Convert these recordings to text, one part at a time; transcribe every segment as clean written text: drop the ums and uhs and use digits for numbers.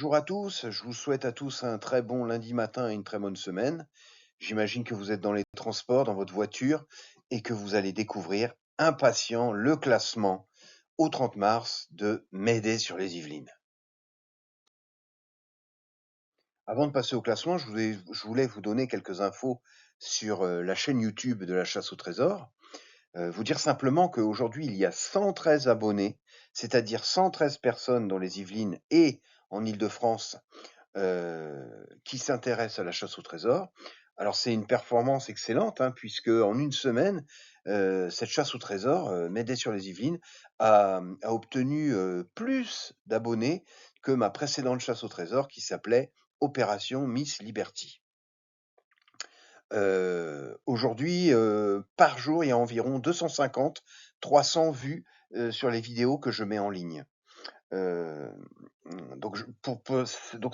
Bonjour à tous, je vous souhaite à tous un très bon lundi matin et une très bonne semaine. J'imagine que vous êtes dans les transports, dans votre voiture, et que vous allez découvrir impatient le classement au 30 mars de Médée sur les Yvelines. Avant de passer au classement, je voulais vous donner quelques infos sur la chaîne YouTube de la chasse au trésor. Vous dire simplement qu'aujourd'hui, il y a 113 abonnés, c'est-à-dire 113 personnes dans les Yvelines et en Île-de-France qui s'intéressent à la chasse au trésor. Alors c'est une performance excellente, hein, puisque en une semaine, cette chasse au trésor, Médée sur les Yvelines, a obtenu plus d'abonnés que ma précédente chasse au trésor qui s'appelait Opération Miss Liberty. Aujourd'hui, par jour, il y a environ 250-300 vues sur les vidéos que je mets en ligne. Euh, donc,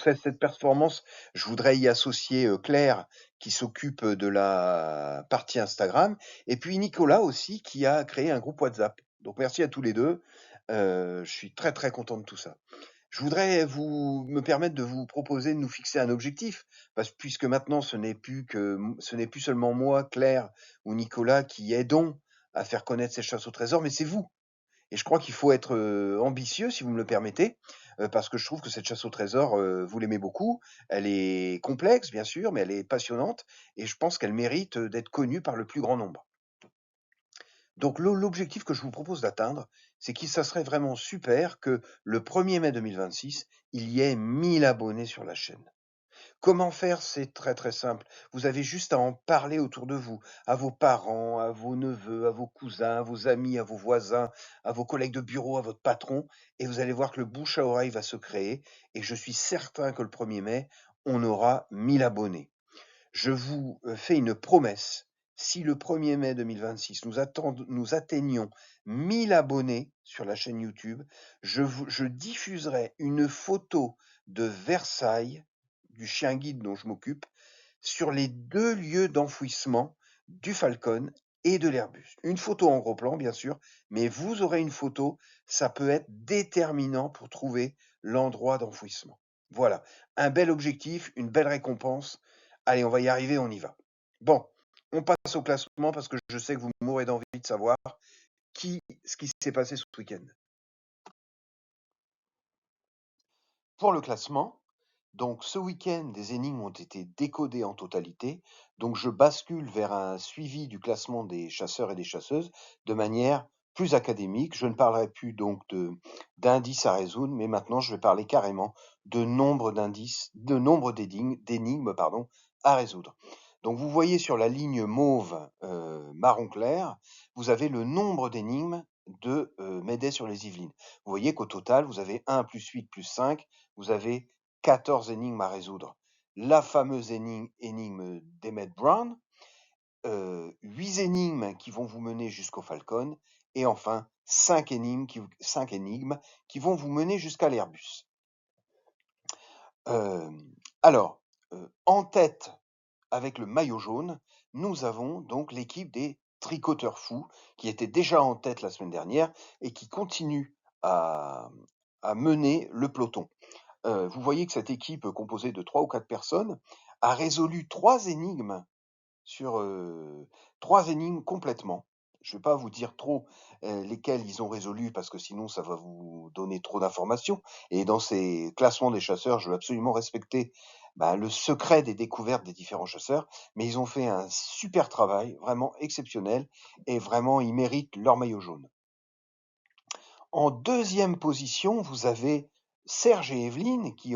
cette performance, je voudrais y associer Claire qui s'occupe de la partie Instagram, et puis Nicolas aussi qui a créé un groupe WhatsApp. Donc merci à tous les deux. Je suis très très content de tout ça. Je voudrais me permettre de vous proposer de nous fixer un objectif, puisque maintenant ce n'est plus seulement moi, Claire ou Nicolas qui aidons à faire connaître ces chasses au trésor, mais c'est vous. Et je crois qu'il faut être ambitieux, si vous me le permettez, parce que je trouve que cette chasse au trésor, vous l'aimez beaucoup. Elle est complexe, bien sûr, mais elle est passionnante, et je pense qu'elle mérite d'être connue par le plus grand nombre. Donc l'objectif que je vous propose d'atteindre, c'est que ça serait vraiment super que le 1er mai 2026, il y ait 1000 abonnés sur la chaîne. Comment faire? C'est très très simple. Vous avez juste à en parler autour de vous, à vos parents, à vos neveux, à vos cousins, à vos amis, à vos voisins, à vos collègues de bureau, à votre patron, et vous allez voir que le bouche à oreille va se créer, et je suis certain que le 1er mai, on aura 1000 abonnés. Je vous fais une promesse. Si le 1er mai 2026, nous atteignons 1000 abonnés sur la chaîne YouTube, je diffuserai une photo de Versailles, du chien guide dont je m'occupe, sur les 2 lieux d'enfouissement du Falcon et de l'Airbus. Une photo en gros plan, bien sûr, mais vous aurez une photo, ça peut être déterminant pour trouver l'endroit d'enfouissement. Voilà, un bel objectif, une belle récompense. Allez, on va y arriver, on y va. Bon, on passe au classement parce que je sais que vous mourrez d'envie de savoir ce qui s'est passé ce week-end. Pour le classement, donc ce week-end, des énigmes ont été décodées en totalité, donc je bascule vers un suivi du classement des chasseurs et des chasseuses de manière plus académique. Je ne parlerai plus donc d'indices à résoudre, mais maintenant je vais parler carrément de nombre d'énigmes à résoudre. Donc vous voyez sur la ligne mauve marron clair, vous avez le nombre d'énigmes de Médée sur les Yvelines. Vous voyez qu'au total, vous avez 1 plus 8 plus 5, vous avez 14 énigmes à résoudre. La fameuse énigme d'Emmett Brown, 8 énigmes qui vont vous mener jusqu'au Falcon, et enfin 5 énigmes qui vont vous mener jusqu'à l'Airbus. Alors, en tête, avec le maillot jaune, nous avons donc l'équipe des Tricoteurs Fous, qui était déjà en tête la semaine dernière et qui continue à mener le peloton. Vous voyez que cette équipe composée de 3 ou 4 personnes a résolu 3 énigmes sur 3 énigmes complètement. Je ne vais pas vous dire trop lesquelles ils ont résolu parce que sinon ça va vous donner trop d'informations. Et dans ces classements des chasseurs, je veux absolument respecter le secret des découvertes des différents chasseurs. Mais ils ont fait un super travail, vraiment exceptionnel, et vraiment ils méritent leur maillot jaune. En deuxième position, vous avez Serge et Evelyne qui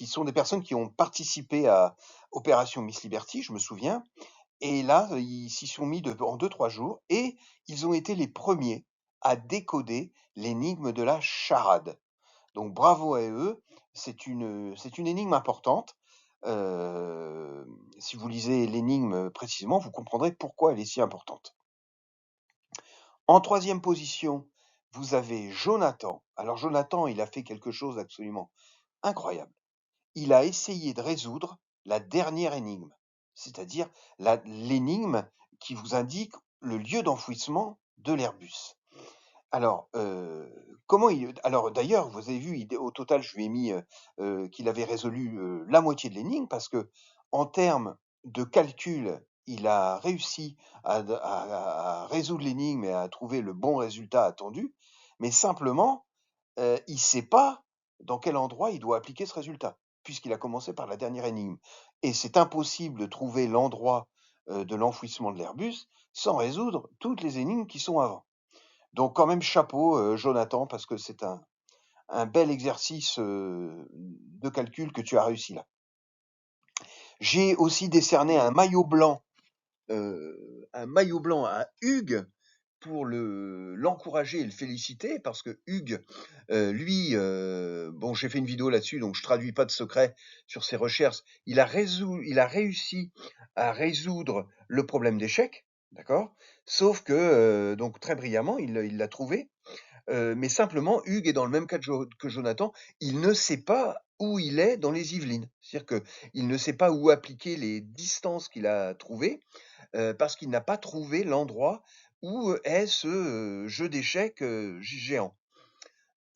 sont des personnes qui ont participé à Opération Miss Liberty, je me souviens. Et là, ils s'y sont mis en 2-3 jours et ils ont été les premiers à décoder l'énigme de la charade. Donc bravo à eux, c'est une énigme importante. Si vous lisez l'énigme précisément, vous comprendrez pourquoi elle est si importante. En troisième position, vous avez Jonathan. Alors Jonathan, il a fait quelque chose d'absolument incroyable. Il a essayé de résoudre la dernière énigme, c'est-à-dire l'énigme qui vous indique le lieu d'enfouissement de l'Airbus. Alors, comment il alors d'ailleurs, vous avez vu, au total, je lui ai mis, qu'il avait résolu, la moitié de l'énigme parce que en termes de calcul, il a réussi à résoudre l'énigme et à trouver le bon résultat attendu. Mais simplement, il sait pas dans quel endroit il doit appliquer ce résultat, puisqu'il a commencé par la dernière énigme et c'est impossible de trouver l'endroit, de l'enfouissement de l'Airbus sans résoudre toutes les énigmes qui sont avant. Donc quand même chapeau, Jonathan, parce que c'est un bel exercice, de calcul que tu as réussi là. J'ai aussi décerné un maillot blanc à Hugues pour l'encourager et le féliciter parce que Hugues, lui, bon, j'ai fait une vidéo là-dessus, donc je traduis pas de secret sur ses recherches. Il a réussi à résoudre le problème d'échec, d'accord? Sauf que, donc très brillamment, il l'a trouvé. Mais simplement, Hugues est dans le même cas que Jonathan. Il ne sait pas où il est dans les Yvelines. C'est-à-dire qu'il ne sait pas où appliquer les distances qu'il a trouvées, parce qu'il n'a pas trouvé l'endroit où est ce jeu d'échecs géant.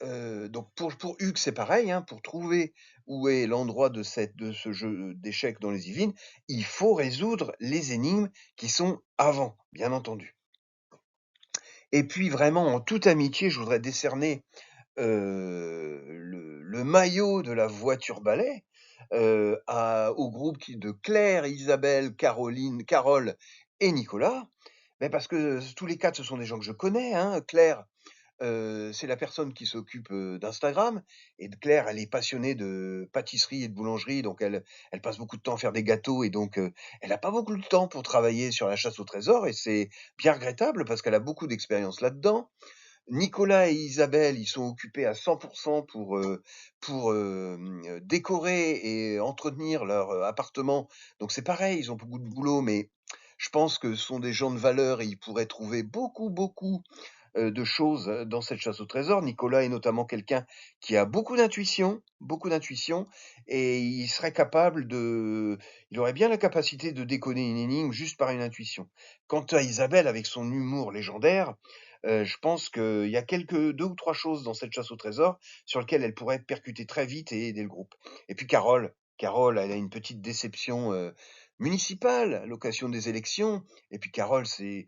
Donc pour Hugues, c'est pareil, hein, pour trouver où est l'endroit de ce jeu d'échecs dans les Yvelines, il faut résoudre les énigmes qui sont avant, bien entendu. Et puis vraiment, en toute amitié, je voudrais décerner le maillot de la voiture balai au groupe de Claire, Isabelle, Caroline, Carole et Nicolas. Mais parce que tous les quatre, ce sont des gens que je connais. Hein. Claire, c'est la personne qui s'occupe d'Instagram. Et Claire, elle est passionnée de pâtisserie et de boulangerie, donc elle passe beaucoup de temps à faire des gâteaux et donc elle n'a pas beaucoup de temps pour travailler sur la chasse au trésor. Et c'est bien regrettable parce qu'elle a beaucoup d'expérience là-dedans. Nicolas et Isabelle, ils sont occupés à 100 pour, décorer et entretenir leur, appartement. Donc c'est pareil, ils ont beaucoup de boulot, mais je pense que ce sont des gens de valeur et ils pourraient trouver beaucoup, de choses, dans cette chasse au trésor. Nicolas est notamment quelqu'un qui a beaucoup d'intuition et il aurait bien la capacité de décoder une énigme juste par une intuition. Quant à Isabelle, avec son humour légendaire, je pense qu'il y a 2 ou 3 choses dans cette chasse au trésor sur lesquelles elle pourrait percuter très vite et aider le groupe. Et puis Carole, elle a une petite déception, municipale à l'occasion des élections et puis Carole, si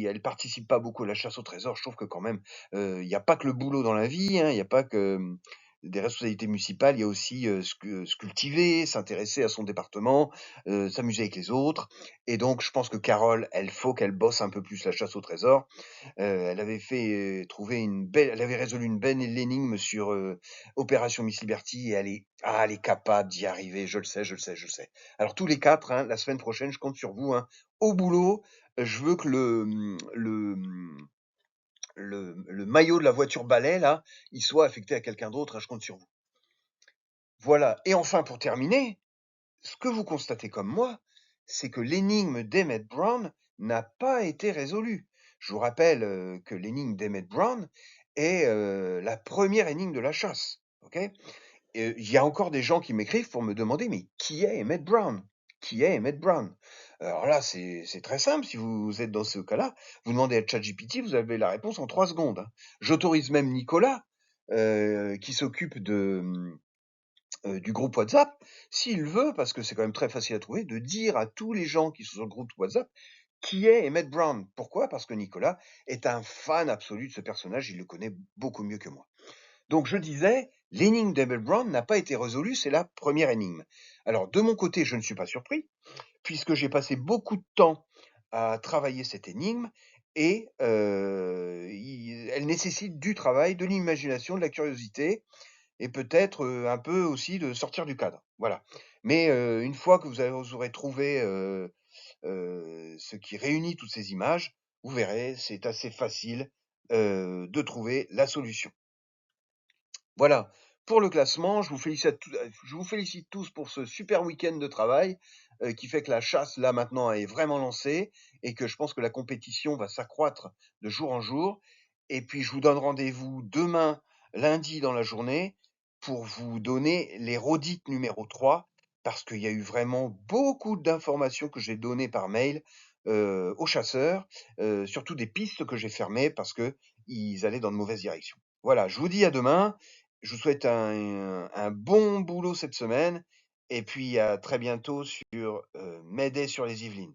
elle participe pas beaucoup à la chasse au trésor, je trouve que quand même, il y a pas que le boulot dans la vie, hein, il y a pas que, des responsabilités municipales, il y a aussi, se cultiver, s'intéresser à son département, s'amuser avec les autres et donc je pense que Carole, elle faut qu'elle bosse un peu plus la chasse au trésor. Elle avait fait, trouver elle avait résolu une belle énigme sur, Opération Miss Liberty et elle est capable d'y arriver, je le sais, je le sais, je le sais. Alors tous les 4, hein, la semaine prochaine, je compte sur vous, hein, au boulot, je veux que le maillot de la voiture balai là, il soit affecté à quelqu'un d'autre, hein, je compte sur vous. Voilà et enfin pour terminer, ce que vous constatez comme moi, c'est que l'énigme d'Emmett Brown n'a pas été résolue. Je vous rappelle, que l'énigme d'Emmett Brown est, la première énigme de la chasse, OK? Il y a encore des gens qui m'écrivent pour me demander: «Mais qui est Emmett Brown? Qui est Emmett Brown?» Alors là, c'est très simple, si vous êtes dans ce cas-là, vous demandez à ChatGPT, vous avez la réponse en 3 secondes, hein. J'autorise même Nicolas, qui s'occupe du groupe WhatsApp, s'il veut, parce que c'est quand même très facile à trouver, de dire à tous les gens qui sont sur le groupe WhatsApp qui est Emmett Brown. Pourquoi? Parce que Nicolas est un fan absolu de ce personnage, il le connaît beaucoup mieux que moi. Donc je disais, l'énigme d'Emmett Brown n'a pas été résolue, c'est la première énigme. Alors de mon côté, je ne suis pas surpris, puisque j'ai passé beaucoup de temps à travailler cette énigme et elle nécessite du travail, de l'imagination, de la curiosité et peut-être, un peu aussi de sortir du cadre, voilà. Mais, une fois que vous aurez trouvé, ce qui réunit toutes ces images, vous verrez, c'est assez facile, de trouver la solution. Voilà, pour le classement, je vous félicite tous pour ce super week-end de travail, qui fait que la chasse, là, maintenant, est vraiment lancée et que je pense que la compétition va s'accroître de jour en jour et puis je vous donne rendez-vous demain, lundi, dans la journée pour vous donner les redites numéro 3 parce qu'il y a eu vraiment beaucoup d'informations que j'ai données par mail, aux chasseurs, surtout des pistes que j'ai fermées parce que ils allaient dans de mauvaises directions. Voilà, je vous dis à demain. Je vous souhaite un bon boulot cette semaine et puis à très bientôt sur Mayday sur les Yvelines.